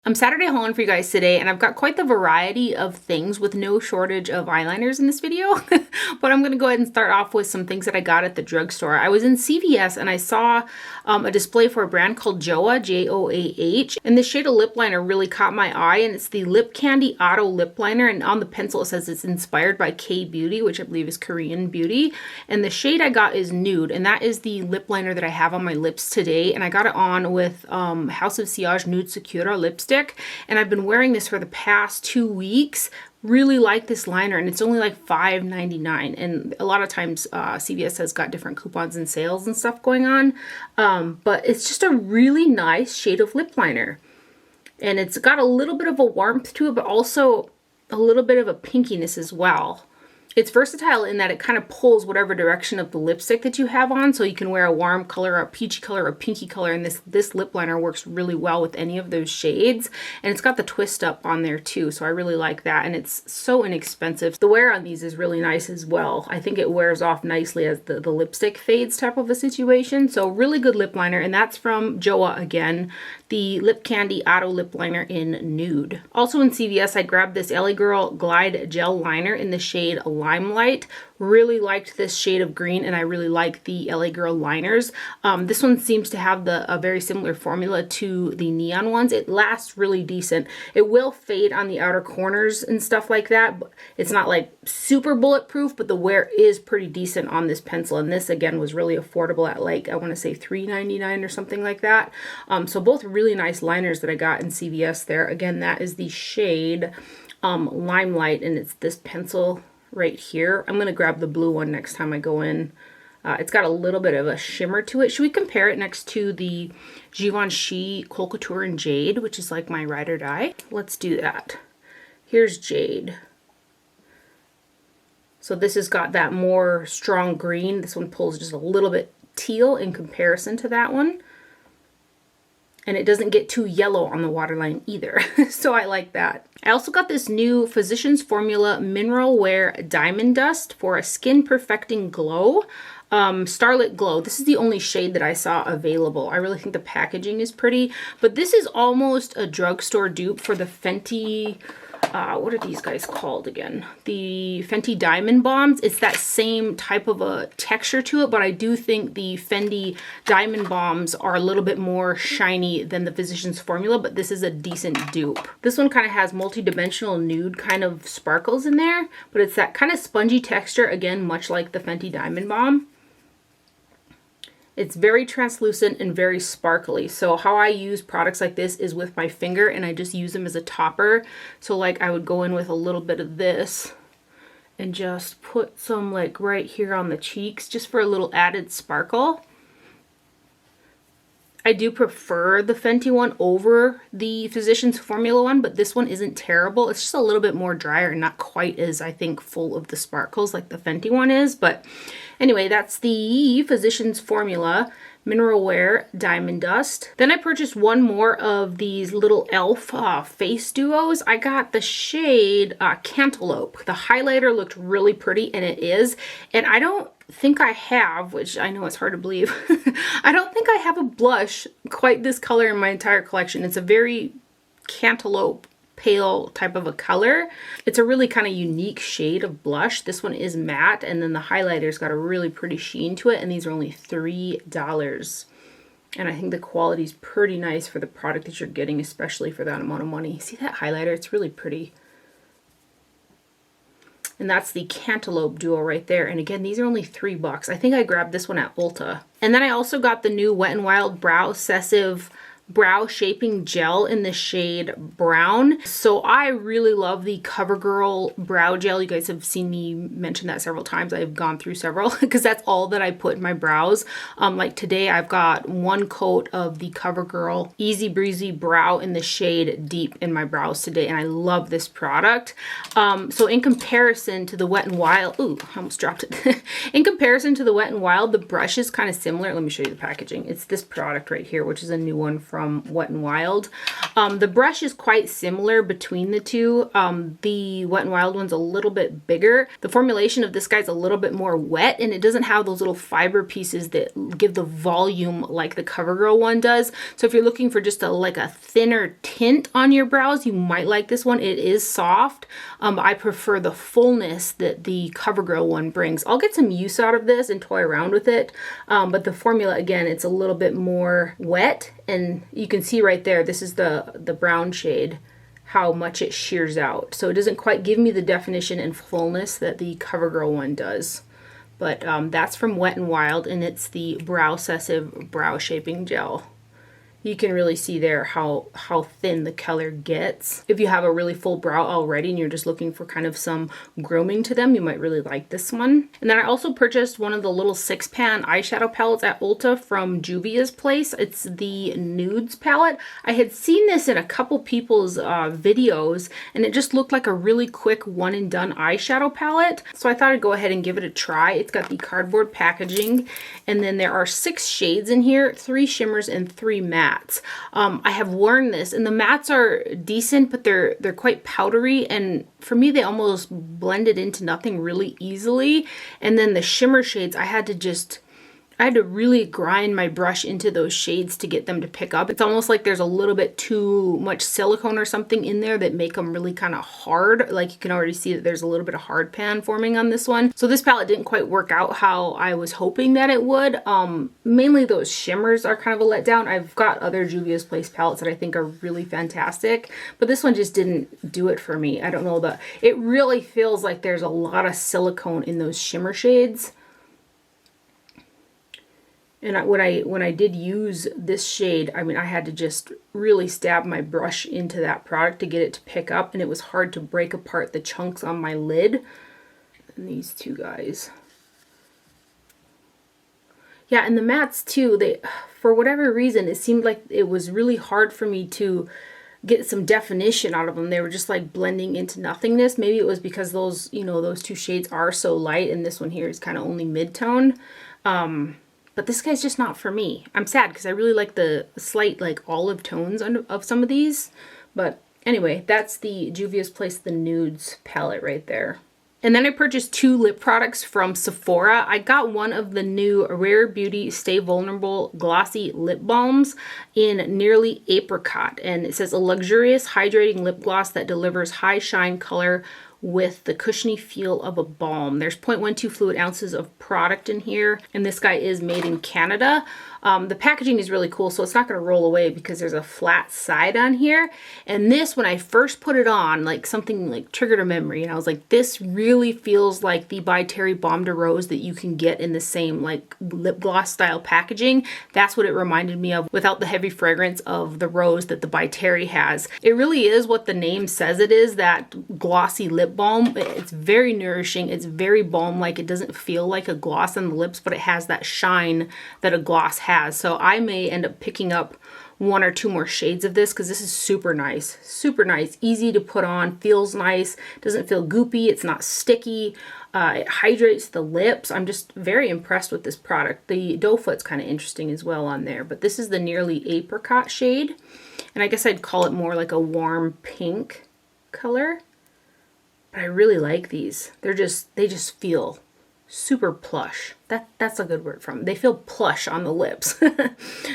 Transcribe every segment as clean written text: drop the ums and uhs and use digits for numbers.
I'm Saturday hauling for you guys today, and I've got quite the variety of things with no shortage of eyeliners in this video. But I'm going to go ahead and start off with some things that I got at the drugstore. I was in CVS and I saw a display for a brand called Joah, J-O-A-H, and this shade of lip liner really caught my eye, and it's the Lip Candy Auto Lip Liner, and on the pencil it says it's inspired by K-Beauty, which I believe is Korean beauty, and the shade I got is Nude, and that is the lip liner that I have on my lips today, and I got it on with House of Sillage Nude Secura lipstick. And I've been wearing this for the past 2 weeks. Really like this liner, and it's only like $5.99, and a lot of times CVS has got different coupons and sales and stuff going on, but it's just a really nice shade of lip liner, and it's got a little bit of a warmth to it, but also a little bit of a pinkiness as well. It's versatile in that it kind of pulls whatever direction of the lipstick that you have on, so you can wear a warm color, a peachy color, or a pinky color, and this lip liner works really well with any of those shades. And it's got the twist up on there too, so I really like that, and it's so inexpensive. The wear on these is really nice as well. I think it wears off nicely as the lipstick fades type of a situation, so really good lip liner, and that's from Joah again, the Lip Candy Auto Lip Liner in Nude. Also in CVS, I grabbed this LA Girl Glide Gel Liner in the shade Limelight. Really liked this shade of green, and I really like the LA Girl liners. This one seems to have a very similar formula to the neon ones. It lasts really decent. It will fade on the outer corners and stuff like that, but it's not like super bulletproof, but the wear is pretty decent on this pencil, and this again was really affordable at like, I want to say $3.99 or something like that. So both really nice liners that I got in CVS there. Again, that is the shade Limelight, and it's this pencil right here. I'm going to grab the blue one next time I go in. It's got a little bit of a shimmer to it. Should we compare it next to the Givenchy Kohl Couture in Jade, which is like my ride or die? Let's do that. Here's Jade. So this has got that more strong green. This one pulls just a little bit teal in comparison to that one. And it doesn't get too yellow on the waterline either. So I like that. I also got this new Physicians Formula Mineral Wear Diamond Dust for a skin perfecting glow. Starlit Glow. This is the only shade that I saw available. I really think the packaging is pretty, but this is almost a drugstore dupe for the Fenty, what are these guys called again? The Fenty Diamond Bombs. It's that same type of a texture to it, but I do think the Fenty Diamond Bombs are a little bit more shiny than the Physicians Formula, but this is a decent dupe. This one kind of has multi-dimensional nude kind of sparkles in there, but it's that kind of spongy texture, again, much like the Fenty Diamond Bomb. It's very translucent and very sparkly. So how I use products like this is with my finger, and I just use them as a topper. So like I would go in with a little bit of this and just put some like right here on the cheeks just for a little added sparkle. I do prefer the Fenty one over the Physicians Formula one, but this one isn't terrible. It's just a little bit more drier and not quite as, I think, full of the sparkles like the Fenty one is. But anyway, that's the Physicians Formula Mineral Wear Diamond Dust. Then I purchased one more of these little e.l.f. face duos. I got the shade Cantaloupe. The highlighter looked really pretty, and it is. And I don't think I have, which I know it's hard to believe, I don't think I have a blush quite this color in my entire collection. It's a very cantaloupe pale type of a color. It's a really kind of unique shade of blush. This one is matte, and then the highlighter's got a really pretty sheen to it, and these are only $3. And I think the quality's pretty nice for the product that you're getting, especially for that amount of money. See that highlighter? It's really pretty. And that's the Cantaloupe duo right there. And again, these are only $3. I think I grabbed this one at Ulta. And then I also got the new Wet n Wild Brow Obsessive Brow Shaping Gel in the shade Brown. So I really love the CoverGirl Brow Gel. You guys have seen me mention that several times. I've gone through several because that's all that I put in my brows. Like today I've got one coat of the CoverGirl Easy Breezy Brow in the shade Deep in my brows today, and I love this product. So in comparison to the Wet n Wild, ooh, I almost dropped it. In comparison to the Wet n Wild, the brush is kind of similar. Let me show you the packaging. It's this product right here, which is a new one from from Wet n Wild. The brush is quite similar between the two. The Wet n Wild one's a little bit bigger. The formulation of this guy's a little bit more wet, and it doesn't have those little fiber pieces that give the volume like the CoverGirl one does. So if you're looking for just like a thinner tint on your brows, you might like this one. It is soft. I prefer the fullness that the CoverGirl one brings. I'll get some use out of this and toy around with it. But the formula, again, it's a little bit more wet, and you can see right there, this is the brown shade, how much it shears out. So it doesn't quite give me the definition and fullness that the CoverGirl one does. But that's from Wet n Wild, and it's the Browsessive Brow Shaping Gel. You can really see there how thin the color gets. If you have a really full brow already and you're just looking for kind of some grooming to them, you might really like this one. And then I also purchased one of the little 6-pan eyeshadow palettes at Ulta from Juvia's place. It's the Nudes palette. I had seen this in a couple people's videos, and it just looked like a really quick one and done eyeshadow palette. So I thought I'd go ahead and give it a try. It's got the cardboard packaging, and then there are 6 shades in here, 3 shimmers and 3 mattes. I have worn this, and the mattes are decent, but they're quite powdery, and for me they almost blended into nothing really easily. And then the shimmer shades, I had to really grind my brush into those shades to get them to pick up. It's almost like there's a little bit too much silicone or something in there that make them really kind of hard. Like you can already see that there's a little bit of hard pan forming on this one. So this palette didn't quite work out how I was hoping that it would. Mainly those shimmers are kind of a letdown. I've got other Juvia's Place palettes that I think are really fantastic, but this one just didn't do it for me. I don't know, it really feels like there's a lot of silicone in those shimmer shades. And when I did use this shade, I mean, I had to just really stab my brush into that product to get it to pick up, and it was hard to break apart the chunks on my lid. And these two guys. Yeah, and the mattes too, for whatever reason, it seemed like it was really hard for me to get some definition out of them. They were just like blending into nothingness. Maybe it was because those, those 2 shades are so light, and this one here is kind of only mid-tone. But this guy's just not for me. I'm sad because I really like the slight like olive tones of some of these. But anyway, that's the Juvia's Place the Nudes palette right there. And then I purchased 2 lip products from Sephora. I got one of the new Rare Beauty Stay Vulnerable Glossy Lip Balms in Nearly Apricot. And it says a luxurious hydrating lip gloss that delivers high shine color with the cushiony feel of a balm. There's 0.12 fluid ounces of product in here, and this guy is made in Canada. The packaging is really cool, so it's not going to roll away because there's a flat side on here. And this, when I first put it on, like something like triggered a memory, and I was like, this really feels like the By Terry Baume de Rose that you can get in the same like lip gloss style packaging. That's what it reminded me of, without the heavy fragrance of the rose that the By Terry has. It really is what the name says it is, that glossy lip balm. It's very nourishing. It's very balm-like. It doesn't feel like a gloss on the lips, but it has that shine that a gloss has. So I may end up picking up 1 or 2 more shades of this because this is super nice, easy to put on, feels nice, doesn't feel goopy, it's not sticky, it hydrates the lips. I'm just very impressed with this product. The doe foot's kind of interesting as well on there, but this is the Nearly Apricot shade, and I guess I'd call it more like a warm pink color. But I really like these. They just feel super plush. That's a good word for them. They feel plush on the lips.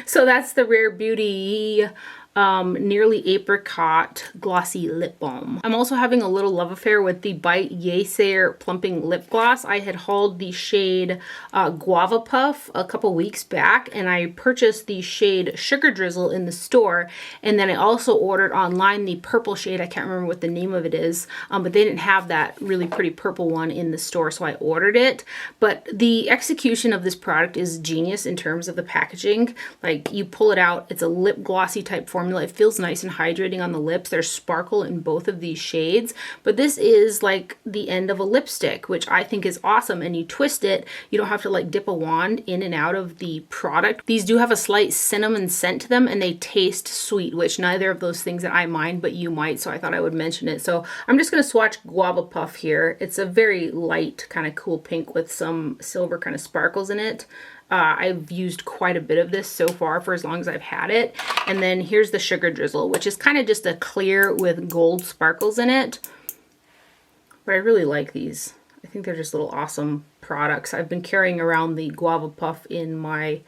So that's the Rare Beauty Nearly Apricot Glossy Lip Balm. I'm also having a little love affair with the Bite Yeasayer Plumping Lip Gloss. I had hauled the shade Guava Puff a couple weeks back, and I purchased the shade Sugar Drizzle in the store, and then I also ordered online the purple shade. I can't remember what the name of it is, but they didn't have that really pretty purple one in the store, so I ordered it. But the execution of this product is genius in terms of the packaging. Like, you pull it out, it's a lip glossy type formula. It feels nice and hydrating on the lips. There's sparkle in both of these shades, but this is like the end of a lipstick, which I think is awesome. And you twist it, you don't have to like dip a wand in and out of the product. These do have a slight cinnamon scent to them, and they taste sweet, which neither of those things that I mind, but you might, so I thought I would mention it. So I'm just going to swatch Guava Puff here. It's a very light kind of cool pink with some silver kind of sparkles in it. I've used quite a bit of this so far for as long as I've had it. And then here's the Sugar Drizzle, which is kind of just a clear with gold sparkles in it. But I really like these. I think they're just little awesome products. I've been carrying around the Guava Puff in my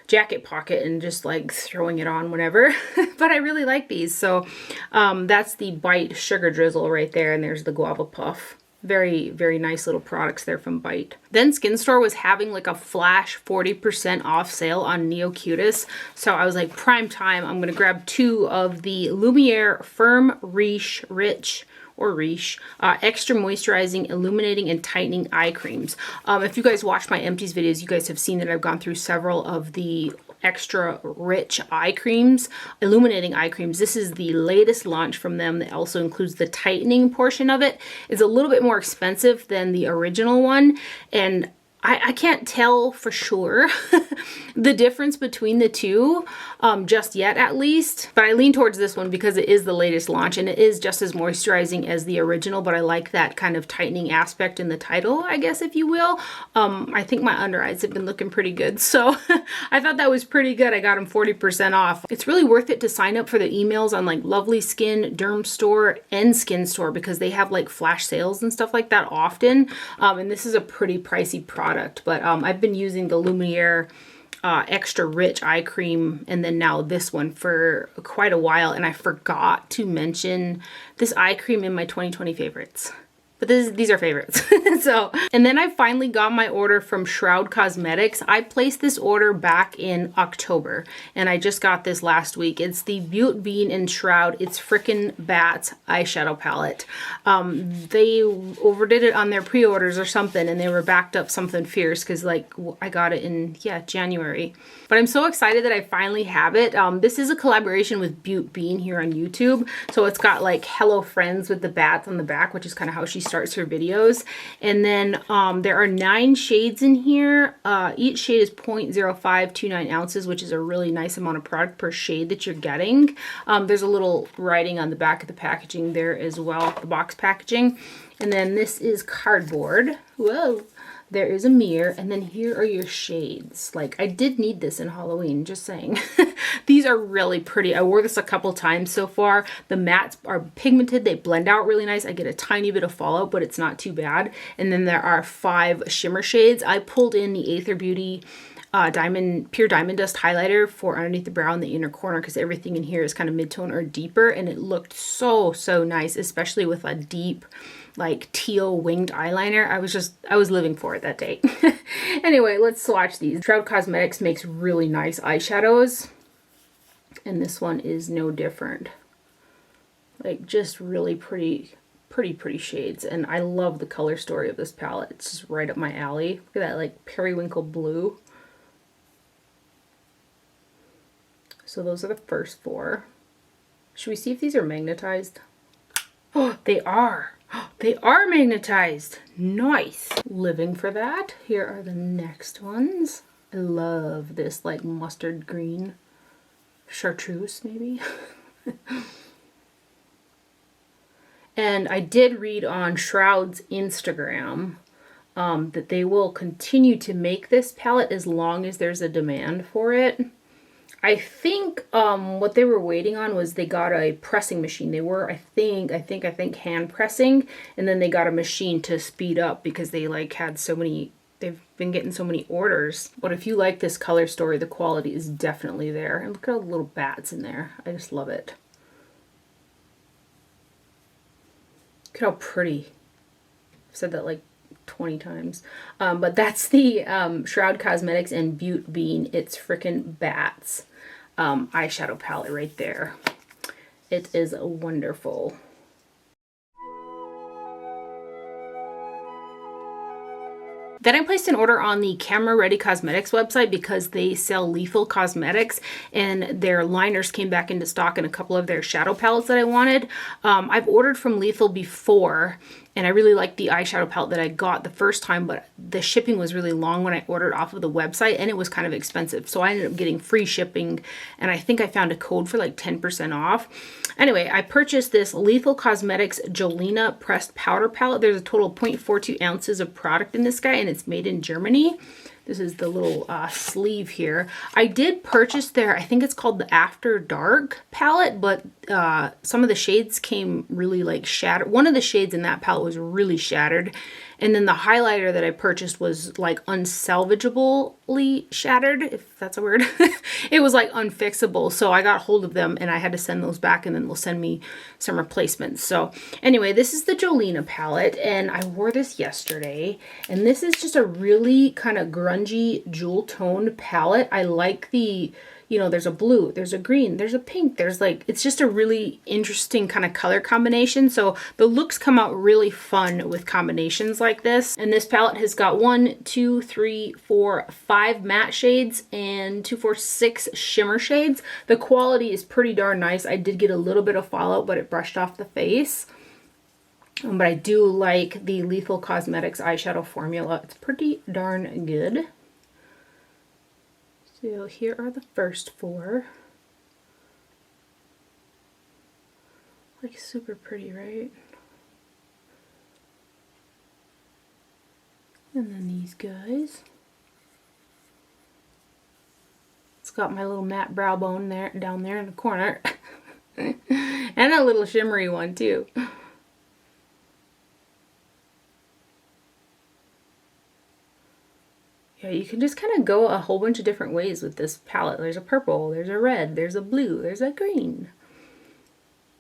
jacket pocket and just like throwing it on whenever. But I really like these. So that's the Bite Sugar Drizzle right there. And there's the Guava Puff. Very, very nice little products there from Bite. Then Skin Store was having like a flash 40% off sale on Neo Cutis. So I was like, prime time. I'm going to grab 2 of the Lumiere Firm Riche extra moisturizing, illuminating, and tightening eye creams. If you guys watch my empties videos, you guys have seen that I've gone through several of the extra rich eye creams, illuminating eye creams. This is the latest launch from them that also includes the tightening portion of it. It's a little bit more expensive than the original one, and I can't tell for sure the difference between the two just yet, at least. But I lean towards this one because it is the latest launch and it is just as moisturizing as the original, but I like that kind of tightening aspect in the title, I guess, if you will. I think my under eyes have been looking pretty good, so I thought that was pretty good. I got them 40% off. It's really worth it to sign up for the emails on like Lovely Skin, Derm Store, and Skin Store because they have like flash sales and stuff like that often. And this is a pretty pricey product. But I've been using the Lumiere extra rich eye cream and then now this one for quite a while, and I forgot to mention this eye cream in my 2020 favorites. But these are favorites. So, and then I finally got my order from Shroud Cosmetics. I placed this order back in October and I just got this last week. It's the Butte Bean and Shroud It's Frickin' Bats eyeshadow palette. They overdid it on their pre-orders or something and they were backed up something fierce because like I got it in, January. But I'm so excited that I finally have it. This is a collaboration with Butte Bean here on YouTube. So it's got like Hello Friends with the bats on the back, which is kind of how she starts her videos. And then there are 9 shades in here. Each shade is 0.0529 ounces, which is a really nice amount of product per shade that you're getting. There's a little writing on the back of the packaging there as well, the box packaging. And then this is cardboard. Whoa. There is a mirror, and then here are your shades. Like, I did need this in Halloween, just saying. These are really pretty. I wore this a couple times so far. The mattes are pigmented. They blend out really nice. I get a tiny bit of fallout, but it's not too bad. And then there are 5 shimmer shades. I pulled in the Aether Beauty Pure Diamond Dust highlighter for underneath the brow in the inner corner because everything in here is kind of mid-tone or deeper, and it looked so nice, especially with a deep like teal winged eyeliner. I was living for it that day. Anyway, let's swatch these. Shroud Cosmetics makes really nice eyeshadows, and this one is no different. Like, just really pretty shades, and I love the color story of this palette. It's just right up my alley. Look at that, like periwinkle blue. So those are the first 4. Should we see if these are magnetized? Oh, they are. They are magnetized. Nice. Living for that. Here are the next ones. I love this like mustard green. Chartreuse, maybe. And I did read on Shroud's Instagram that they will continue to make this palette as long as there's a demand for it. I think what they were waiting on was they got a pressing machine. They were, I think hand pressing, and then they got a machine to speed up because they like had so many, they've been getting so many orders. But if you like this color story, the quality is definitely there. And look at all the little bats in there. I just love it. Look at how pretty. I've said that like 20 times. But that's the Shroud Cosmetics and Butte Bean It's Frickin' Bats eyeshadow palette right there. It is wonderful. Then I placed an order on the Camera Ready Cosmetics website because they sell Lethal Cosmetics, and their liners came back into stock and a couple of their shadow palettes that I wanted. I've ordered from Lethal before, and I really liked the eyeshadow palette that I got the first time, but the shipping was really long when I ordered off of the website, and it was kind of expensive. So I ended up getting free shipping, and I think I found a code for like 10% off. Anyway, I purchased this Lethal Cosmetics Jolena Pressed Powder Palette. There's a total of 0.42 ounces of product in this guy, and it's made in Germany. This is the little sleeve here. I did purchase their, I think it's called the After Dark palette, but some of the shades came really like shattered. One of the shades in that palette was really shattered. And then the highlighter that I purchased was like unsalvageably shattered, if that's a word. It was like unfixable. So I got hold of them and I had to send those back, and then they'll send me some replacements. So anyway, this is the Jolena palette, and I wore this yesterday. And this is just a really kind of grungy jewel toned palette. I like the, you know, there's a blue, there's a green, there's a pink, there's like, it's just a really interesting kind of color combination. So the looks come out really fun with combinations like this. And this palette has got 1, 2, 3, 4, 5 matte shades and 2, 4, 6 shimmer shades. The quality is pretty darn nice. I did get a little bit of fallout, but it brushed off the face. But I do like the Lethal Cosmetics eyeshadow formula. It's pretty darn good. So here are the first 4. Like super pretty, right? And then these guys. It's got my little matte brow bone there, down there in the corner. And a little shimmery one too. Yeah, you can just kind of go a whole bunch of different ways with this palette. There's a purple, there's a red, there's a blue, there's a green.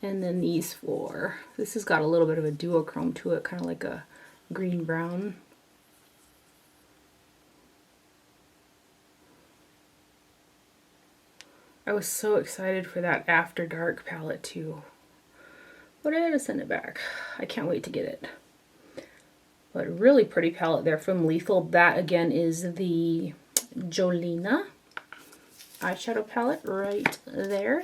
And then these 4. This has got a little bit of a duochrome to it, kind of like a green brown. I was so excited for that After Dark palette too. But I had to send it back. I can't wait to get it. But really pretty palette there from Lethal. That again is the Jolena eyeshadow palette right there.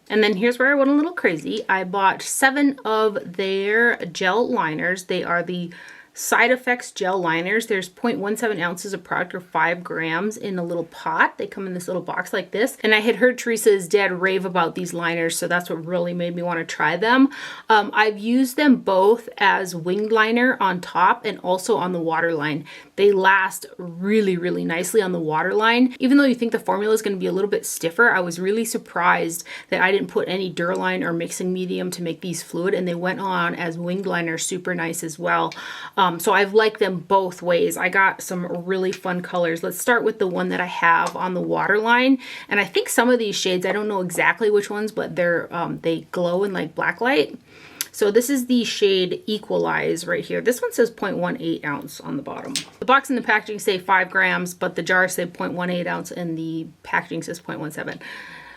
And then here's where I went a little crazy. I bought 7 of their gel liners. They are the Side Effects gel liners. There's 0.17 ounces of product, or 5 grams, in a little pot. They come in this little box like this. And I had heard Teresa's dad rave about these liners, so that's what really made me want to try them. I've used them both as winged liner on top and also on the waterline. They last really, really nicely on the waterline. Even though you think the formula is going to be a little bit stiffer, I was really surprised that I didn't put any Duraline or mixing medium to make these fluid, and they went on as winged liner super nice as well. So I've liked them both ways. I got some really fun colors. Let's start with the one that I have on the waterline. And I think some of these shades, I don't know exactly which ones, but they glow in like black light. So this is the shade Equalize right here. This one says 0.18 ounce on the bottom. The box and the packaging say 5 grams, but the jar say 0.18 ounce and the packaging says 0.17.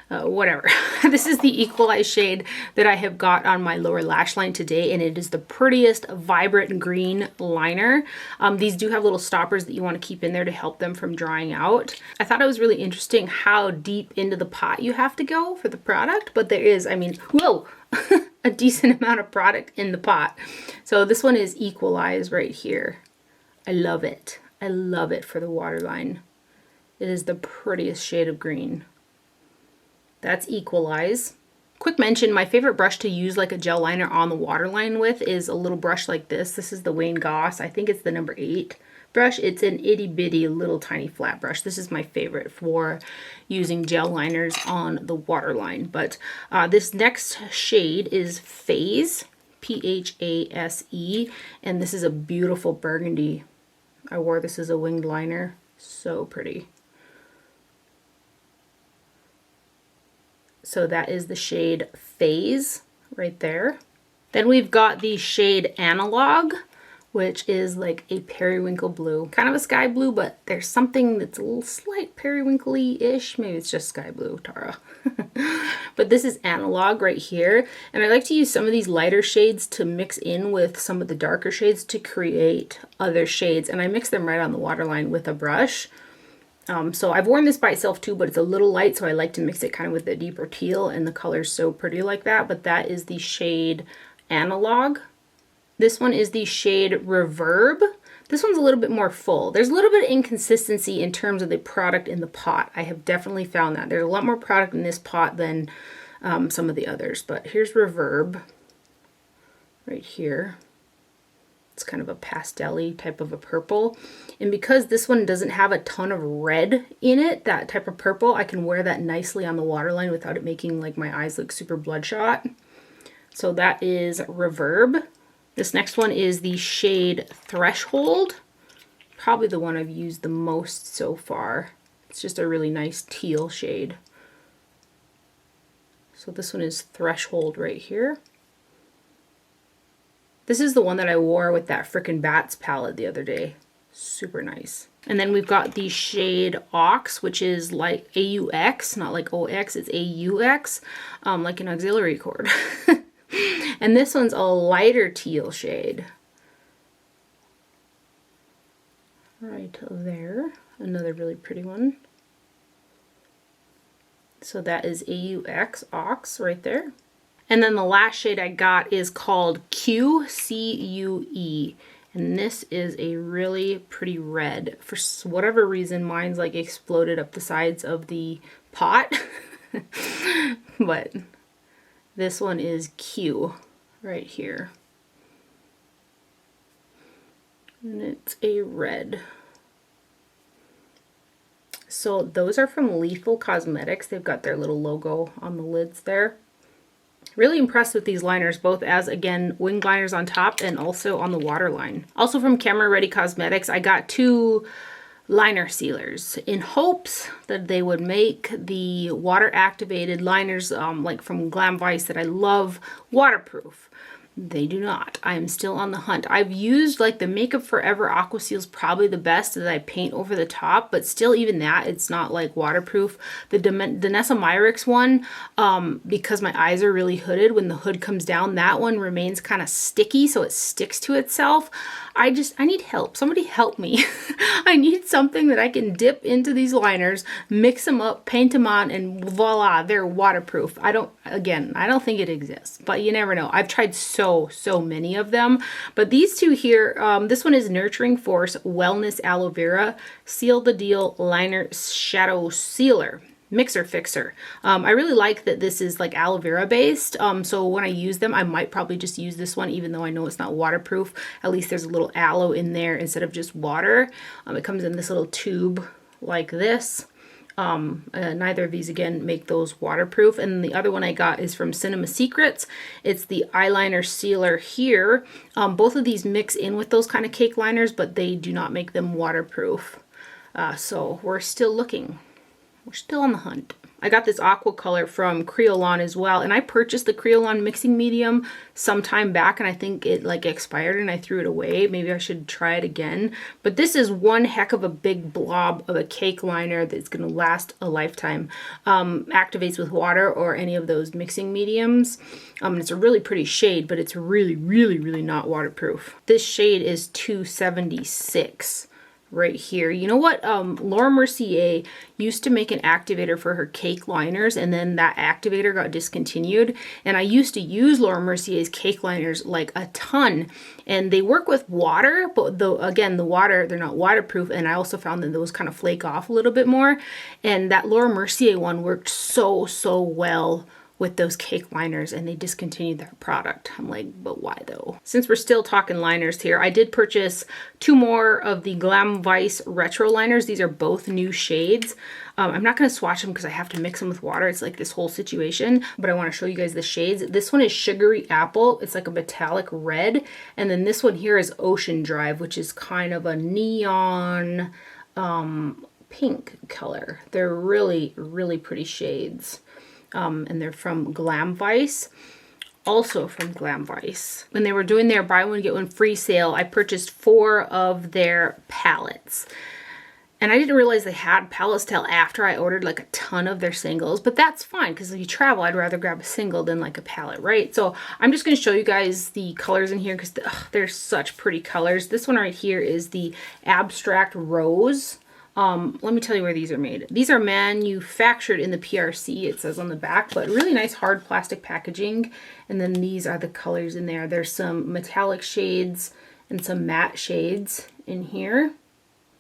Whatever. This is the Equalize shade that I have got on my lower lash line today, and it is the prettiest vibrant green liner. These do have little stoppers that you want to keep in there to help them from drying out. I thought it was really interesting how deep into the pot you have to go for the product, but there is, I mean, whoa, a decent amount of product in the pot. So this one is Equalize right here. I love it. I love it for the waterline. It is the prettiest shade of green. That's Equalize. Quick mention, my favorite brush to use like a gel liner on the waterline with is a little brush like this. This is the Wayne Goss. I think it's the number 8 brush. It's an itty bitty little tiny flat brush. This is my favorite for using gel liners on the waterline. But this next shade is Phase, Phase, and this is a beautiful burgundy. I wore this as a winged liner. So pretty. So that is the shade Phase right there. Then we've got the shade Analog, which is like a periwinkle blue. Kind of a sky blue, but there's something that's a little slight periwinkly-ish. Maybe it's just sky blue, Tara. But this is Analog right here. And I like to use some of these lighter shades to mix in with some of the darker shades to create other shades. And I mix them right on the waterline with a brush. So I've worn this by itself too, but it's a little light, so I like to mix it kind of with the deeper teal, and the color's so pretty like that. But that is the shade Analog. This one is the shade Reverb. This one's a little bit more full. There's a little bit of inconsistency in terms of the product in the pot. I have definitely found that. There's a lot more product in this pot than some of the others. But here's Reverb right here. It's kind of a pastel-y type of a purple. And because this one doesn't have a ton of red in it, that type of purple, I can wear that nicely on the waterline without it making like my eyes look super bloodshot. So that is Reverb. This next one is the shade Threshold. Probably the one I've used the most so far. It's just a really nice teal shade. So this one is Threshold right here. This is the one that I wore with that frickin' Bats palette the other day. Super nice. And then we've got the shade Aux, which is like AUX, not like OX, it's AUX, like an auxiliary cord. And this one's a lighter teal shade. Right there, another really pretty one. So that is AUX, Aux, right there. And then the last shade I got is called QCUE. And this is a really pretty red. For whatever reason, mine's like exploded up the sides of the pot. But this one is Q right here. And it's a red. So those are from Lethal Cosmetics. They've got their little logo on the lids there. Really impressed with these liners, both as, again, winged liners on top and also on the waterline. Also from Camera Ready Cosmetics, I got 2 liner sealers in hopes that they would make the water activated liners like from Glam that I love waterproof. They do not. I am still on the hunt. I've used like the Makeup Forever Aqua Seal's probably the best that I paint over the top, but still even that, it's not like waterproof. The Danessa Myricks one, because my eyes are really hooded, when the hood comes down, that one remains kind of sticky, so it sticks to itself. I need help. Somebody help me. I need something that I can dip into these liners, mix them up, paint them on, and voila, they're waterproof. I don't think it exists, but you never know. I've tried so many of them, but these 2 here, this one is Nurturing Force Wellness Aloe Vera Seal the Deal Liner Shadow Sealer. Mixer Fixer. I really like that this is like aloe vera based, so when I use them I might probably just use this one even though I know it's not waterproof. At least there's a little aloe in there instead of just water. It comes in this little tube like this. Neither of these again make those waterproof. And the other one I got is from Cinema Secrets. It's the eyeliner sealer here. Both of these mix in with those kind of cake liners, but they do not make them waterproof. So we're still looking. We're still on the hunt. I got this aqua color from Creolon as well, and I purchased the Creolon mixing medium some time back, and I think it like expired and I threw it away. Maybe I should try it again. But this is one heck of a big blob of a cake liner that's going to last a lifetime. Activates with water or any of those mixing mediums. It's a really pretty shade, but it's really not waterproof. This shade is 276. Right here. You know what? Laura Mercier used to make an activator for her cake liners, and then that activator got discontinued. And I used to use Laura Mercier's cake liners like a ton, and they work with water, but again, the water, they're not waterproof. And I also found that those kind of flake off a little bit more. And that Laura Mercier one worked so well with those cake liners, and they discontinued that product. I'm like, but why though? Since we're still talking liners here, I did purchase 2 more of the Glam Retro liners. These are both new shades. I'm not going to swatch them because I have to mix them with water. It's like this whole situation, but I want to show you guys the shades. This one is Sugary Apple. It's like a metallic red. And then this one here is Ocean Drive, which is kind of a neon pink color. They're really pretty shades. And they're from Glam also from Glam When they were doing their buy one get one free sale, I purchased 4 of their palettes. And I didn't realize they had palettes till after I ordered like a ton of their singles, but that's fine because if you travel, I'd rather grab a single than like a palette, right? So I'm just going to show you guys the colors in here because they're such pretty colors. This one right here is the Abstract Rose. Let me tell you where these are made. These are manufactured in the PRC, it says on the back, but really nice hard plastic packaging. And then these are the colors in there. There's some metallic shades and some matte shades in here.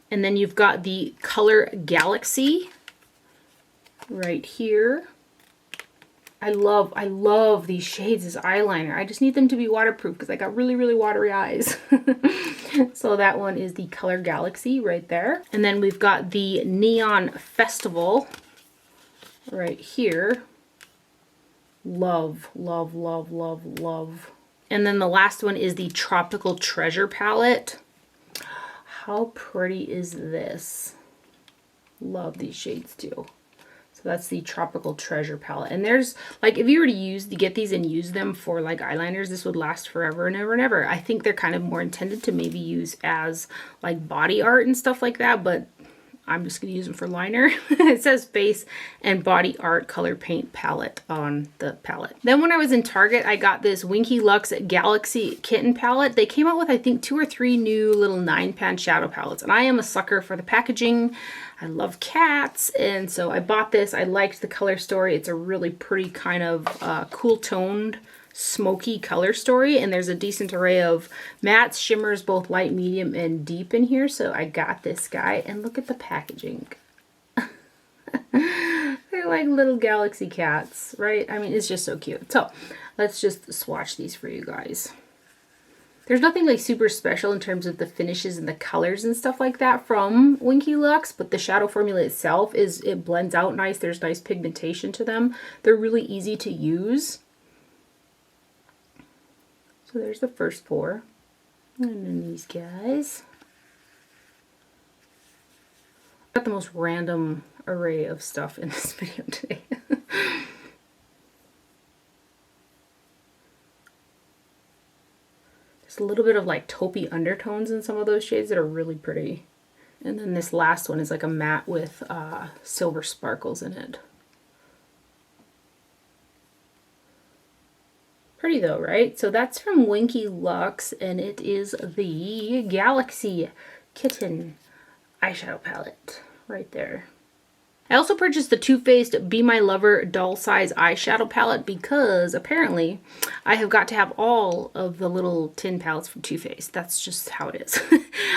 And then you've got the Color Galaxy right here. I love these shades as eyeliner. I just need them to be waterproof because I got really, really watery eyes. So that one is the Color Galaxy right there. And then we've got the Neon Festival right here. Love, love, love, love, love. And then the last one is the Tropical Treasure palette. How pretty is this? Love these shades too. So that's the Tropical Treasure palette. And there's, like, if you were to get these and use them for like eyeliners, this would last forever and ever and ever. I think they're kind of more intended to maybe use as like body art and stuff like that, but I'm just going to use them for liner. It says face and body art color paint palette on the palette. Then when I was in Target, I got this Winky Luxe Galaxy Kitten palette. They came out with, I think, 2 or 3 new little 9-pan shadow palettes. And I am a sucker for the packaging. I love cats. And so I bought this. I liked the color story. It's a really pretty kind of cool toned, smoky color story, and there's a decent array of mattes, shimmers, both light, medium, and deep in here. So I got this guy, and look at the packaging. They're like little galaxy cats, right? I mean, it's just so cute. So let's just swatch these for you guys. There's nothing like super special in terms of the finishes and the colors and stuff like that from Winky Luxe, but the shadow formula itself it blends out nice. There's nice pigmentation to them. They're really easy to use. So there's the first 4. And then these guys. Got the most random array of stuff in this video today. There's a little bit of like taupey undertones in some of those shades that are really pretty. And then this last one is like a matte with silver sparkles in it. Pretty though, right? So that's from Winky Luxe, and it is the Galaxy Kitten eyeshadow palette right there. I also purchased the Too Faced Be My Lover doll size eyeshadow palette because apparently I have got to have all of the little tin palettes from Too Faced. That's just how it is.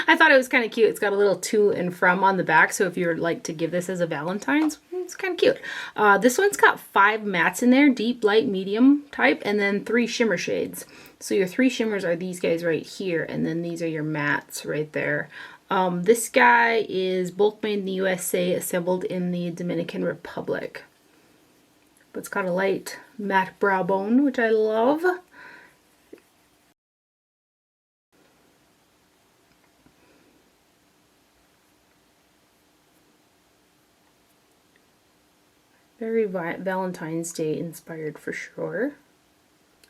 I thought it was kind of cute. It's got a little to and from on the back, so if you would like to give this as a Valentine's, it's kind of cute. This one's got 5 mattes in there, deep, light, medium type, and then 3 shimmer shades. So your 3 shimmers are these guys right here, and then these are your mattes right there. This guy is bulk made in the USA, assembled in the Dominican Republic. But it's got a light matte brow bone, which I love. Very Valentine's Day inspired for sure.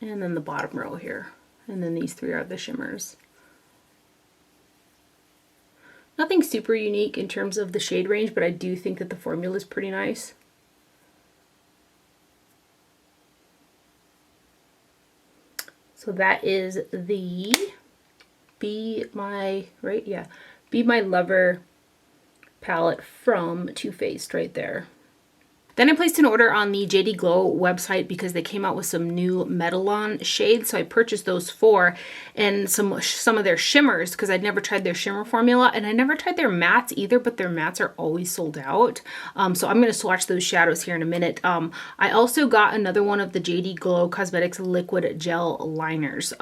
And then the bottom row here. And then these 3 are the shimmers. Nothing super unique in terms of the shade range, but I do think that the formula is pretty nice. So that is the Be My Lover palette from Too Faced right there. Then I placed an order on the JD Glow website because they came out with some new Metalon shades. So I purchased those 4 and some of their shimmers because I'd never tried their shimmer formula, and I never tried their mattes either, but their mattes are always sold out. So I'm going to swatch those shadows here in a minute. I also got another one of the JD Glow Cosmetics liquid gel liners.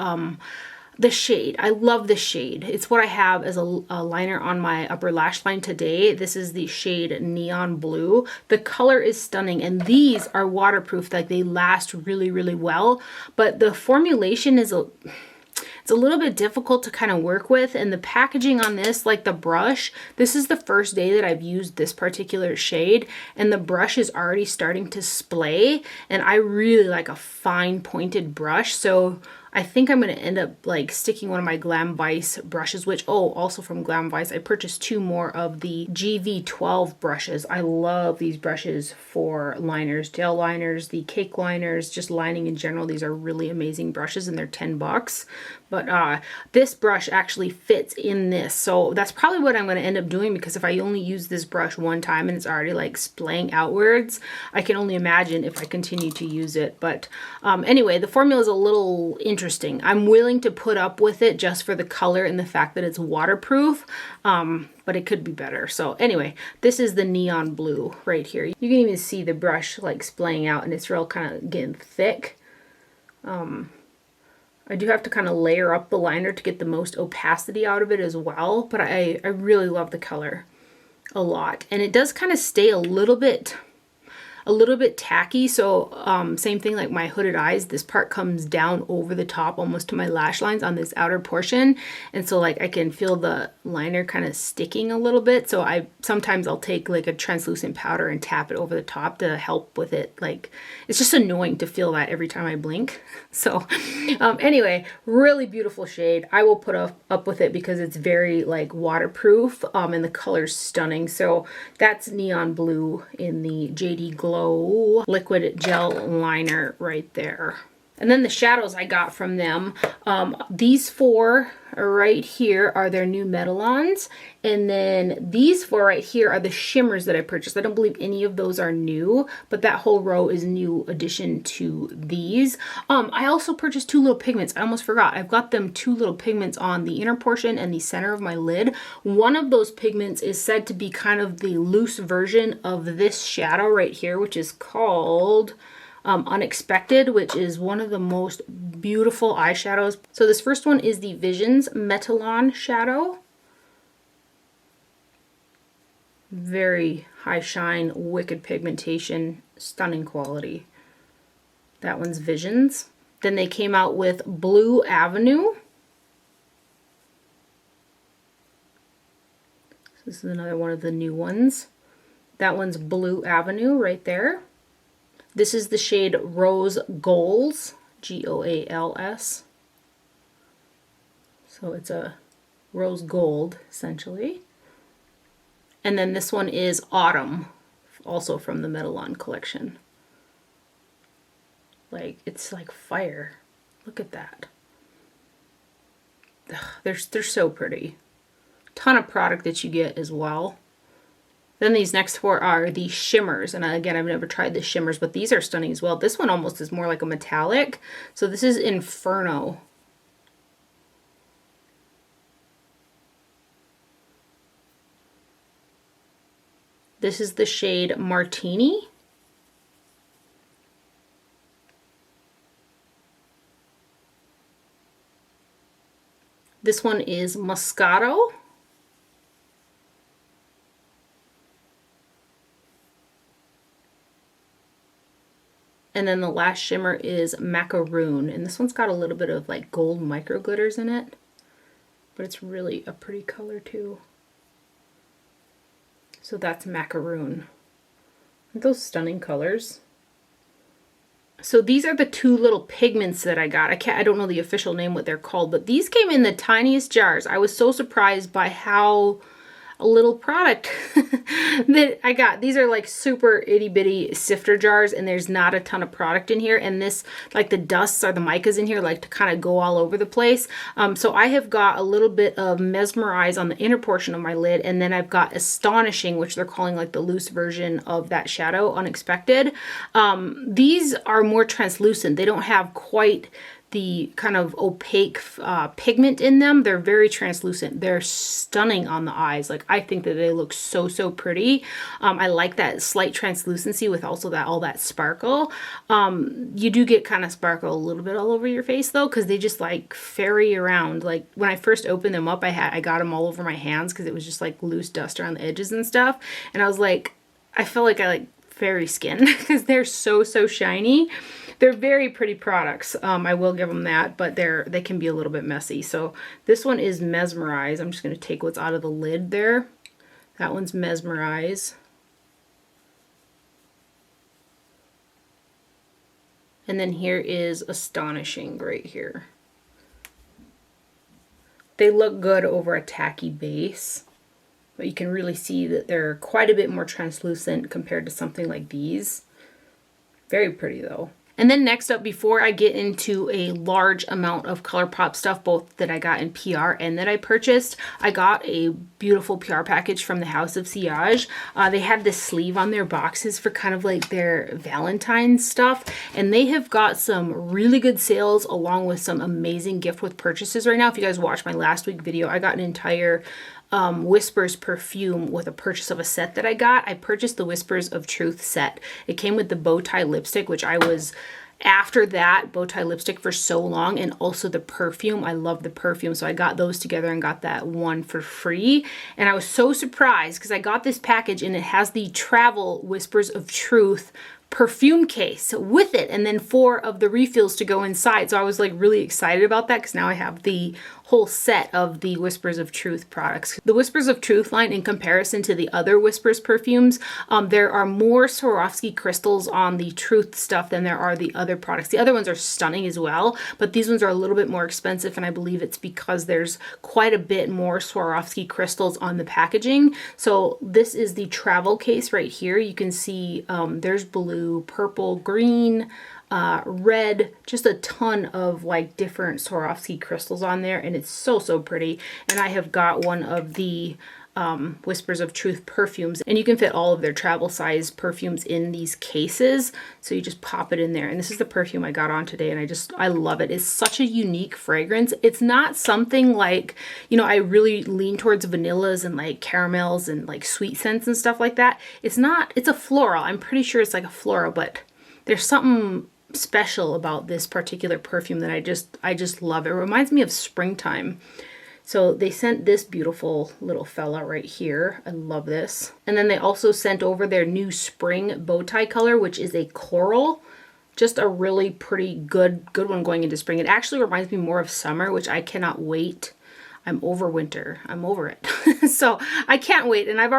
The shade, I love this shade. It's what I have as a liner on my upper lash line today. This is the shade Neon Blue. The color is stunning, and these are waterproof. Like, they last really, really well. But the formulation is it's a little bit difficult to kind of work with, and the packaging on this, like the brush, this is the first day that I've used this particular shade, and the brush is already starting to splay, and I really like a fine pointed brush. So I think I'm going to end up like sticking one of my Glam Vice brushes, which, oh, also from Glam Vice, I purchased 2 more of the GV12 brushes. I love these brushes for liners, gel liners, the cake liners, just lining in general. These are really amazing brushes, and they're $10. But this brush actually fits in this. So that's probably what I'm going to end up doing, because if I only use this brush one time and it's already like splaying outwards, I can only imagine if I continue to use it. But anyway, the formula is a little interesting interesting. I'm willing to put up with it just for the color and the fact that it's waterproof, but it could be better. So anyway, this is the neon blue right here. You can even see the brush like splaying out, and it's real kind of getting thick. I do have to kind of layer up the liner to get the most opacity out of it as well, but I really love the color a lot. And it does kind of stay a little bit tacky. So same thing like my hooded eyes, this part comes down over the top almost to my lash lines on this outer portion. And so like I can feel the liner kind of sticking a little bit. So sometimes I'll take like a translucent powder and tap it over the top to help with it. Like it's just annoying to feel that every time I blink. So anyway, really beautiful shade. I will put up with it because it's very like waterproof and the color's stunning. So that's neon blue in the JD Glow liquid gel liner right there. And then the shadows I got from them, these four right here are their new Metalons, and then these four right here are the shimmers that I purchased. I don't believe any of those are new, but that whole row is new addition to these. I also purchased two little pigments. I almost forgot. I've got them two little pigments on the inner portion and the center of my lid. One of those pigments is said to be kind of the loose version of this shadow right here, which is called Unexpected, which is one of the most beautiful eyeshadows. So this first one is the Visions Metalon shadow. Very high shine, wicked pigmentation, stunning quality. That one's Visions. Then they came out with Blue Avenue. This is another one of the new ones. That one's Blue Avenue right there. This is the shade Rose Goals, G-O-A-L-S. So it's a rose gold, essentially. And then this one is Autumn, also from the Metalon collection. Like, it's like fire. Look at that. Ugh, they're so pretty. Ton of product that you get as well. Then these next four are the shimmers. And again, I've never tried the shimmers, but these are stunning as well. This one almost is more like a metallic. So this is Inferno. This is the shade Martini. This one is Moscato. And then the last shimmer is Macaroon. And this one's got a little bit of like gold micro glitters in it. But it's really a pretty color too. So that's Macaroon. Aren't those stunning colors? So these are the two little pigments that I got. I don't know the official name, what they're called, but these came in the tiniest jars. I was so surprised by how little product that I got. These are like super itty bitty sifter jars, and there's not a ton of product in here. And this, like the dusts or the micas in here, like to kind of go all over the place. So I have got a little bit of Mesmerize on the inner portion of my lid, and then I've got Astonishing, which they're calling like the loose version of that shadow, Unexpected. These are more translucent. They don't have quite the kind of opaque pigment in them. They're very translucent. They're stunning on the eyes. Like, I think that they look so, so pretty. I like that slight translucency with also that all that sparkle. You do get kind of sparkle a little bit all over your face though, because they just like ferry around. Like when I first opened them up, I got them all over my hands because it was just like loose dust around the edges and stuff. And I was like, I felt like I like fairy skin because they're so, so shiny. They're very pretty products. I will give them that, but they can be a little bit messy. So this one is Mesmerize. I'm just going to take what's out of the lid there. That one's Mesmerize. And then here is Astonishing right here. They look good over a tacky base, but you can really see that they're quite a bit more translucent compared to something like these. Very pretty though. And then next up, before I get into a large amount of Colourpop stuff, both that I got in PR and that I purchased, I got a beautiful PR package from the House of Sillage. They had this sleeve on their boxes for kind of like their Valentine's stuff, and they have got some really good sales along with some amazing gift with purchases right now. If you guys watched my last week video, I got an entire Whispers perfume with a purchase of a set that I got. I purchased the Whispers of Truth set. It came with the bow tie lipstick, which I was after that bow tie lipstick for so long, and also the perfume. I love the perfume, so I got those together and got that one for free. And I was so surprised because I got this package and it has the travel Whispers of Truth perfume case with it, and then 4 of the refills to go inside. So I was like really excited about that because now I have the whole set of the Whispers of Truth products. The Whispers of Truth line, in comparison to the other Whispers perfumes, there are more Swarovski crystals on the Truth stuff than there are the other products. The other ones are stunning as well, but these ones are a little bit more expensive, and I believe it's because there's quite a bit more Swarovski crystals on the packaging. So this is the travel case right here. You can see there's blue, purple, green, red, just a ton of like different Swarovski crystals on there, and it's so pretty. And I have got one of the Whispers of Truth perfumes, and you can fit all of their travel size perfumes in these cases, so you just pop it in there. And this is the perfume I got on today, and I love it. It's such a unique fragrance. It's not something like, you know, I really lean towards vanillas and like caramels and like sweet scents and stuff like that. It's not, it's a floral. I'm pretty sure it's like a floral, but there's something special about this particular perfume that I just love. It reminds me of springtime. So they sent this beautiful little fella right here. I love this. And then they also sent over their new spring bow tie color, which is a coral. Just a really pretty good one going into spring. It actually reminds me more of summer, which I cannot wait. I'm over winter. I'm over it. So I can't wait. And I've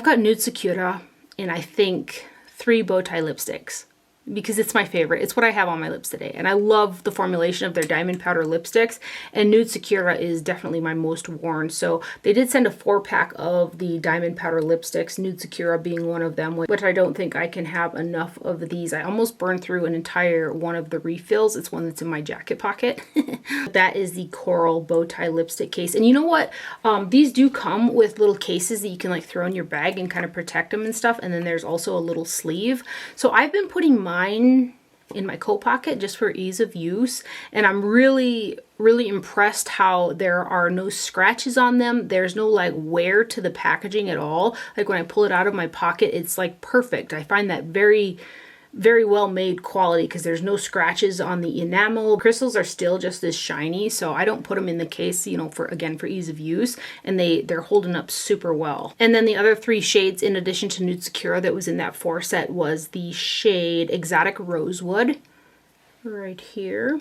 got Nude Sakura and I think 3 bow tie lipsticks, because it's my favorite. It's what I have on my lips today. And I love the formulation of their diamond powder lipsticks. And Nude Sakura is definitely my most worn. So they did send a 4-pack of the diamond powder lipsticks, Nude Sakura being one of them, which I don't think I can have enough of these. I almost burned through an entire one of the refills. It's one that's in my jacket pocket. That is the coral bow tie lipstick case. And you know what? These do come with little cases that you can like throw in your bag and kind of protect them and stuff. And then there's also a little sleeve. So I've been putting mine in my coat pocket just for ease of use, and I'm really impressed how there are no scratches on them. There's no like wear to the packaging at all. Like when I pull it out of my pocket, it's like perfect. I find that very well made quality because there's no scratches on the enamel. Crystals are still just as shiny, so I don't put them in the case, you know, for ease of use, and they're holding up super well. And then the other 3 shades in addition to Nude Sakura that was in that 4 set was the shade Exotic Rosewood right here,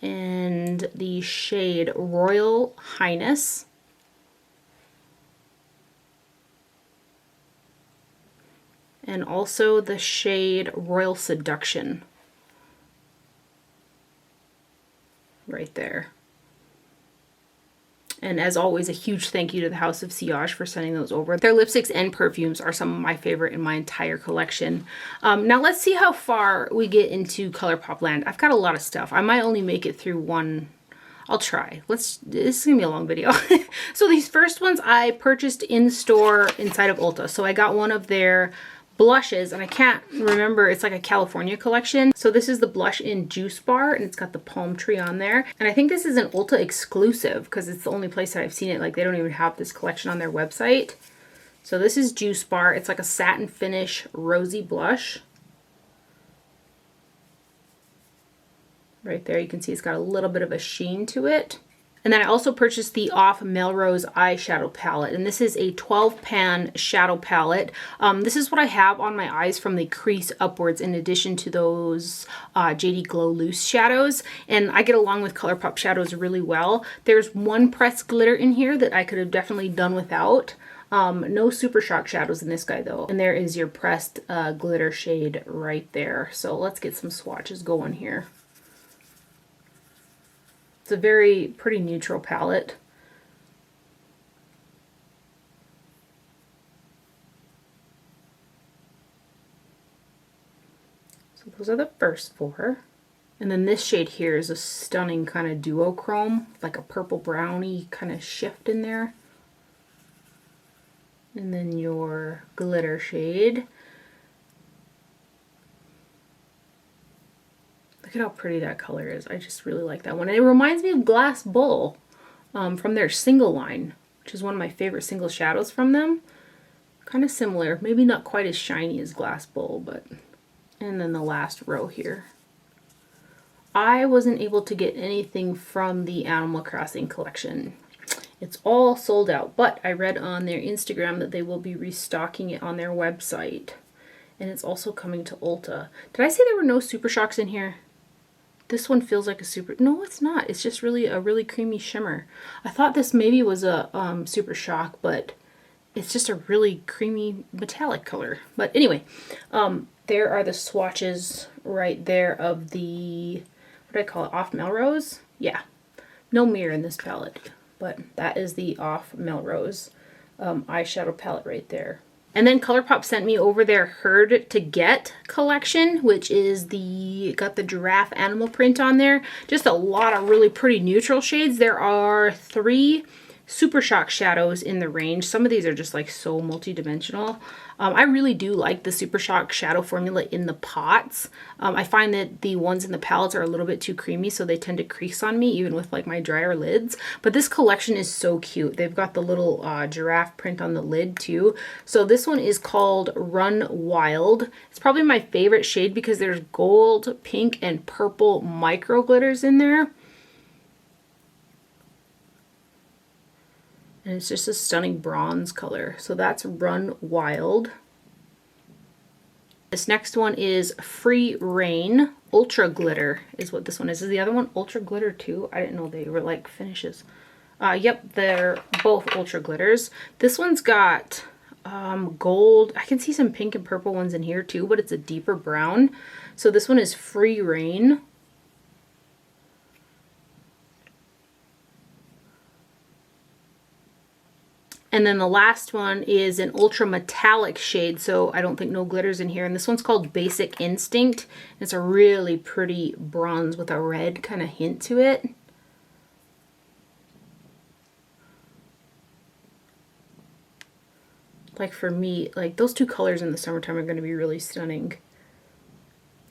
and the shade Royal Highness, and also the shade Royal Seduction right there. And as always, a huge thank you to the House of Sillage for sending those over. Their lipsticks and perfumes are some of my favorite in my entire collection. Now let's see how far we get into Colourpop land. I've got a lot of stuff. I might only make it through one. I'll try. This is gonna be a long video. So these first ones I purchased in store inside of Ulta. So I got one of their blushes, and I can't remember, it's like a California collection. So this is the blush in Juice Bar, and it's got the palm tree on there. And I think this is an Ulta exclusive because it's the only place that I've seen it. Like they don't even have this collection on their website. So this is Juice Bar. It's like a satin finish rosy blush. Right there, you can see it's got a little bit of a sheen to it. And then I also purchased the Off Melrose eyeshadow palette, and this is a 12-pan shadow palette. This is what I have on my eyes from the crease upwards, in addition to those JD Glow Loose shadows. And I get along with Colourpop shadows really well. There's one pressed glitter in here that I could have definitely done without. No Super Shock shadows in this guy though. And there is your pressed glitter shade right there. So let's get some swatches going here. It's a very pretty neutral palette. those are the first 4. And then this shade here is a stunning kind of duochrome, like a purple brownie kind of shift in there. And then your glitter shade. Look at how pretty that color is. I just really like that one. And it reminds me of Glass Bull from their single line, which is one of my favorite single shadows from them. Kind of similar, maybe not quite as shiny as Glass Bull, but... And then the last row here. I wasn't able to get anything from the Animal Crossing collection. It's all sold out, but I read on their Instagram that they will be restocking it on their website. And it's also coming to Ulta. Did I say there were no Super Shocks in here? This one feels like a super... No, it's not. It's just really a really creamy shimmer. I thought this maybe was a Super Shock, but it's just a really creamy metallic color. But anyway, there are the swatches right there of the... What do I call it? Off Melrose? Yeah. No mirror in this palette, but that is the Off Melrose eyeshadow palette right there. And then Colourpop sent me over their Herd to Get collection, which is got the giraffe animal print on there. Just a lot of really pretty neutral shades. There are 3 Super Shock shadows in the range. Some of these are just like so multi-dimensional. I really do like the Super Shock shadow formula in the pots. I find that the ones in the palettes are a little bit too creamy, so they tend to crease on me even with like my drier lids. But this collection is so cute. They've got the little giraffe print on the lid too. So this one is called Run Wild. It's probably my favorite shade because there's gold, pink, and purple micro glitters in there. And it's just a stunning bronze color. So that's Run Wild. This next one is Free Reign Ultra Glitter is what this one is. Is the other one Ultra Glitter too? I didn't know they were like finishes. Yep, they're both Ultra Glitters. This one's got gold. I can see some pink and purple ones in here too, but it's a deeper brown. So this one is Free Reign. And then the last one is an ultra metallic shade, so I don't think no glitters in here. And this one's called Basic Instinct. It's a really pretty bronze with a red kind of hint to it. Like for me, like those 2 colors in the summertime are going to be really stunning.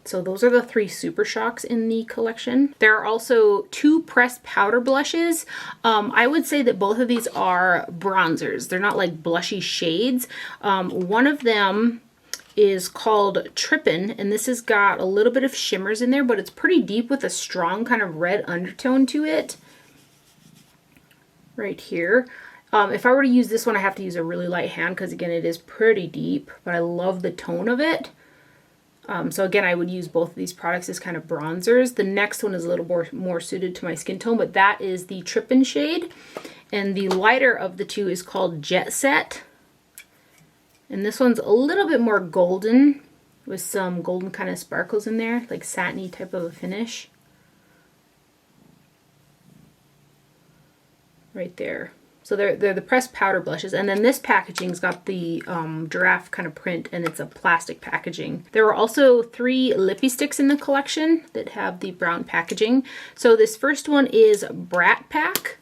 So those are the 3 Super Shocks in the collection. There are also 2 pressed powder blushes. I would say that both of these are bronzers. They're not like blushy shades. One of them is called Trippin', and this has got a little bit of shimmers in there, but it's pretty deep with a strong kind of red undertone to it. Right here. If I were to use this one, I have to use a really light hand because again, it is pretty deep, but I love the tone of it. So again, I would use both of these products as kind of bronzers. The next one is a little more suited to my skin tone, but that is the Trippin' shade. And the lighter of the 2 is called Jet Set. And this one's a little bit more golden with some golden kind of sparkles in there, like satiny type of a finish. Right there. So they're the pressed powder blushes. And then this packaging's got the giraffe kind of print, and it's a plastic packaging. There are also 3 lippy sticks in the collection that have the brown packaging. So this first one is Brat Pack.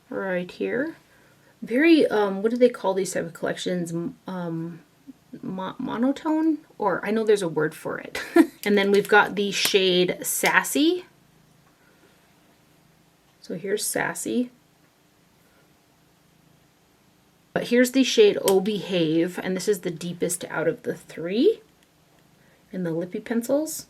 Right here. Very, what do they call these type of collections? Monotone? Or I know there's a word for it. And then we've got the shade Sassy. So here's Sassy. But here's the shade Oh Behave, and this is the deepest out of the 3 in the lippy pencils.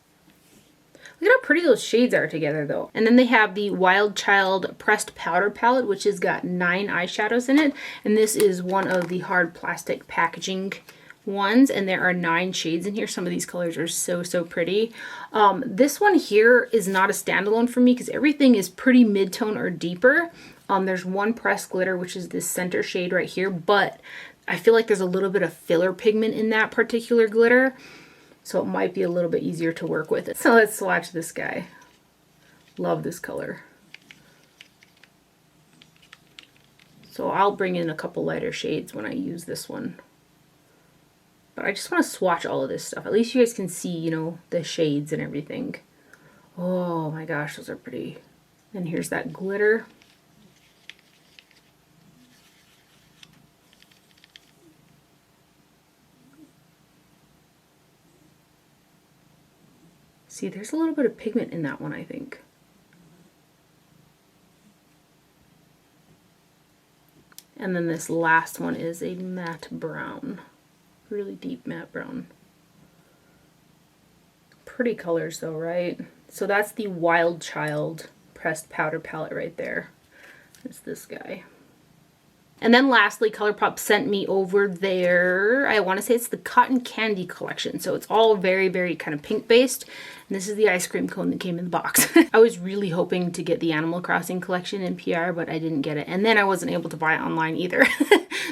Look at how pretty those shades are together though. And then they have the Wild Child Pressed Powder Palette, which has got 9 eyeshadows in it. And this is one of the hard plastic packaging ones, and there are 9 shades in here. Some of these colors are so pretty. This one here is not a standalone for me because everything is pretty mid-tone or deeper. There's one pressed glitter, which is this center shade right here, but I feel like there's a little bit of filler pigment in that particular glitter, so it might be a little bit easier to work with it. So let's swatch this guy. Love this color. So I'll bring in a couple lighter shades when I use this one. But I just want to swatch all of this stuff. At least you guys can see, you know, the shades and everything. Oh my gosh, those are pretty. And here's that glitter. See, there's a little bit of pigment in that one, I think. And then this last one is a matte brown. Really deep matte brown. Pretty colors though, right? So that's the Wild Child pressed powder palette right there. It's this guy. And then lastly, Colourpop sent me over their, I want to say it's the Cotton Candy collection. So it's all very, very kind of pink based. And this is the ice cream cone that came in the box. I was really hoping to get the Animal Crossing collection in PR, but I didn't get it. And then I wasn't able to buy it online either.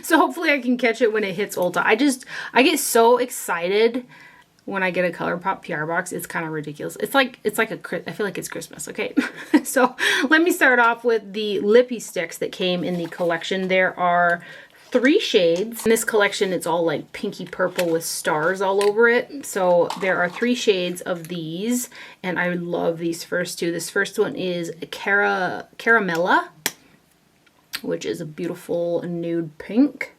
So hopefully I can catch it when it hits Ulta. I get so excited when I get a Colourpop PR box. It's kind of ridiculous. It's like I feel like it's Christmas, okay? So let me start off with the lippy sticks that came in the collection. There are 3 shades. In this collection, it's all like pinky purple with stars all over it. So there are 3 shades of these, and I love these first 2. This first one is Caramella, which is a beautiful nude pink.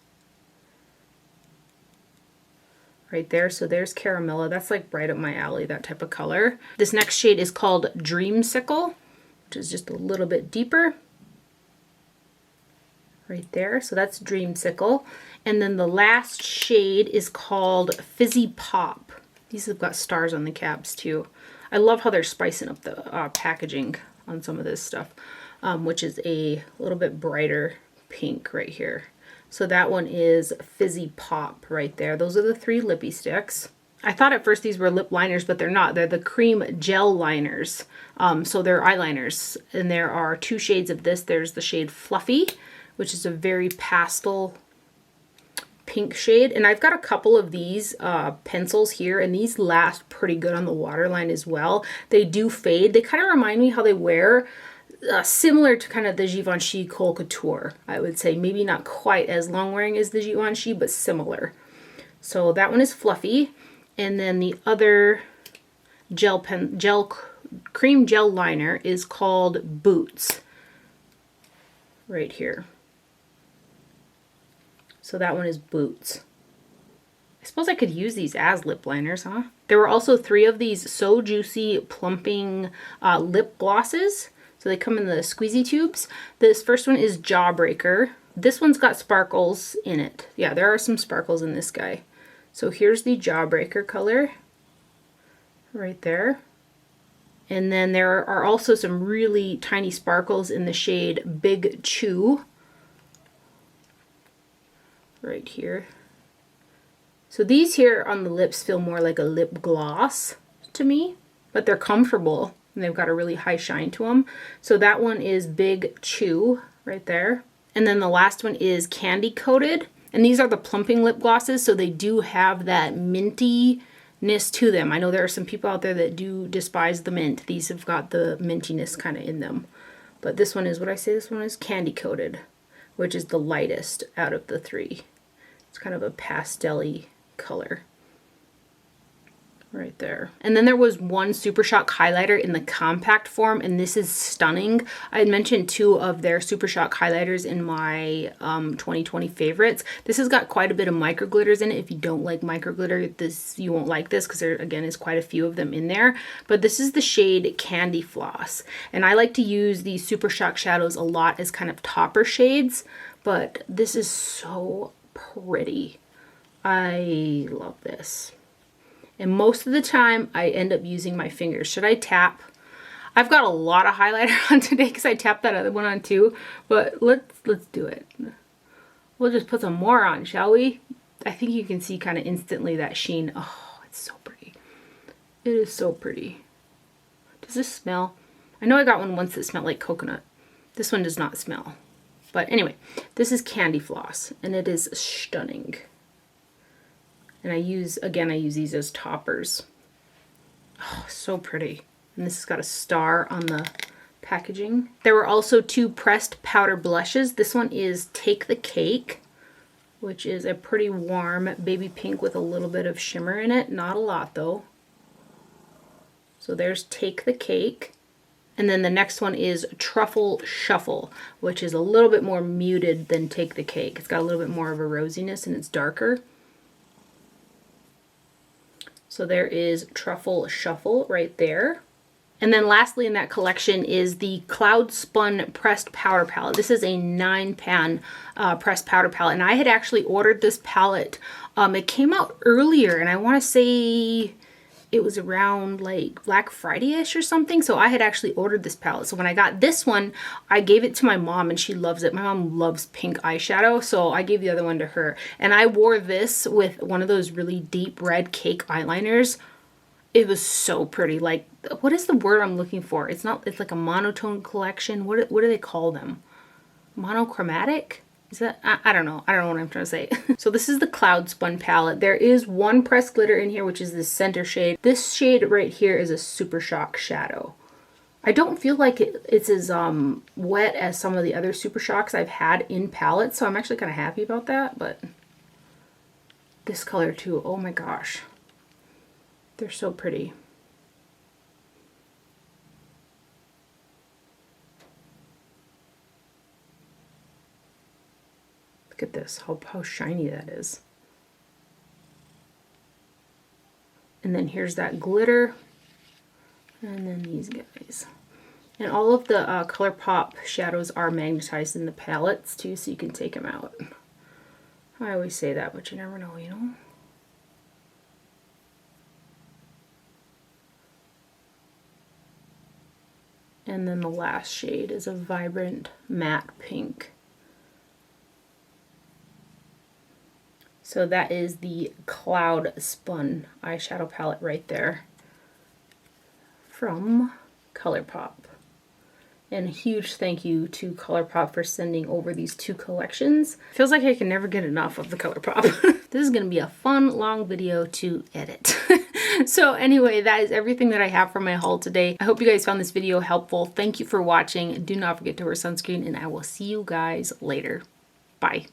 Right there, so there's Caramella. That's like right up my alley, that type of color. This next shade is called Dreamsicle, which is just a little bit deeper. Right there, so that's Dreamsicle. And then the last shade is called Fizzy Pop. These have got stars on the caps too. I love how they're spicing up the packaging on some of this stuff, which is a little bit brighter pink right here. So that one is Fizzy Pop right there. Those are the 3 lippy sticks. I thought at first these were lip liners, but they're not. They're the cream gel liners. So they're eyeliners. And there are 2 shades of this. There's the shade Fluffy, which is a very pastel pink shade. And I've got a couple of these pencils here, and these last pretty good on the waterline as well. They do fade. They kind of remind me how they wear. Similar to kind of the Givenchy Cold Couture, I would say. Maybe not quite as long wearing as the Givenchy, but similar. So that one is Fluffy. And then the other cream gel liner is called Boots. Right here. So that one is Boots. I suppose I could use these as lip liners, huh? There were also 3 of these So Juicy Plumping lip glosses. So they come in the squeezy tubes. This first one is Jawbreaker. This one's got sparkles in it. Yeah, there are some sparkles in this guy. So here's the Jawbreaker color right there. And then there are also some really tiny sparkles in the shade Big Chew right here. So these here on the lips feel more like a lip gloss to me, but they're comfortable. And they've got a really high shine to them. So that one is Big Chew right there. And then the last one is Candy Coated. And these are the plumping lip glosses, so they do have that mintiness to them. I know there are some people out there that do despise the mint. These have got the mintiness kind of in them. But this one is, what I say, this one is Candy Coated, which is the lightest out of the 3. It's kind of a pastel-y color. Right there. And then there was one Super Shock highlighter in the compact form, and this is stunning. I had mentioned 2 of their Super Shock highlighters in my 2020 favorites. This has got quite a bit of micro glitters in it. If you don't like micro glitter, you won't like this because there again is quite a few of them in there. But this is the shade Candy Floss, and I like to use these Super Shock shadows a lot as kind of topper shades, but this is so pretty. I love this. And most of the time, I end up using my fingers. Should I tap? I've got a lot of highlighter on today because I tapped that other one on too. But let's do it. We'll just put some more on, shall we? I think you can see kind of instantly that sheen. Oh, it's so pretty. It is so pretty. Does this smell? I know I got one once that smelled like coconut. This one does not smell. But anyway, this is Candy Floss, and it is stunning. And I use these as toppers. Oh, so pretty. And this has got a star on the packaging. There were also 2 pressed powder blushes. This one is Take the Cake. which is a pretty warm baby pink with a little bit of shimmer in it. Not a lot though. So there's Take the Cake. And then the next one is Truffle Shuffle, which is a little bit more muted than Take the Cake. It's got a little bit more of a rosiness and it's darker. So there is Truffle Shuffle right there. And then lastly in that collection is the Cloud Spun Pressed Powder Palette. This is a 9-pan pressed powder palette. And I had actually ordered this palette. It came out earlier and I want to say it was around like Black Friday-ish or something. So I had actually ordered this palette. So when I got this one, I gave it to my mom and she loves it. My mom loves pink eyeshadow. So I gave the other one to her. And I wore this with one of those really deep red cake eyeliners. It was so pretty. Like, what is the word I'm looking for? It's like a monotone collection. What do they call them? Monochromatic? Is that, I don't know. I don't know what I'm trying to say. So this is the Cloud Spun palette. There is one pressed glitter in here, which is the center shade. This shade right here is a Super Shock Shadow. I don't feel like it's as wet as some of the other Super Shocks I've had in palettes, so I'm actually kind of happy about that. But this color too, oh my gosh. They're so pretty. Look at this, how shiny that is. And then here's that glitter. And then these guys. And all of the Colourpop shadows are magnetized in the palettes too, so you can take them out. I always say that, but you never know, you know? And then the last shade is a vibrant matte pink. So that is the Cloud Spun eyeshadow palette right there from Colourpop. And a huge thank you to Colourpop for sending over these two collections. Feels like I can never get enough of the Colourpop. This is going to be a fun, long video to edit. So anyway, that is everything that I have for my haul today. I hope you guys found this video helpful. Thank you for watching. Do not forget to wear sunscreen, and I will see you guys later. Bye.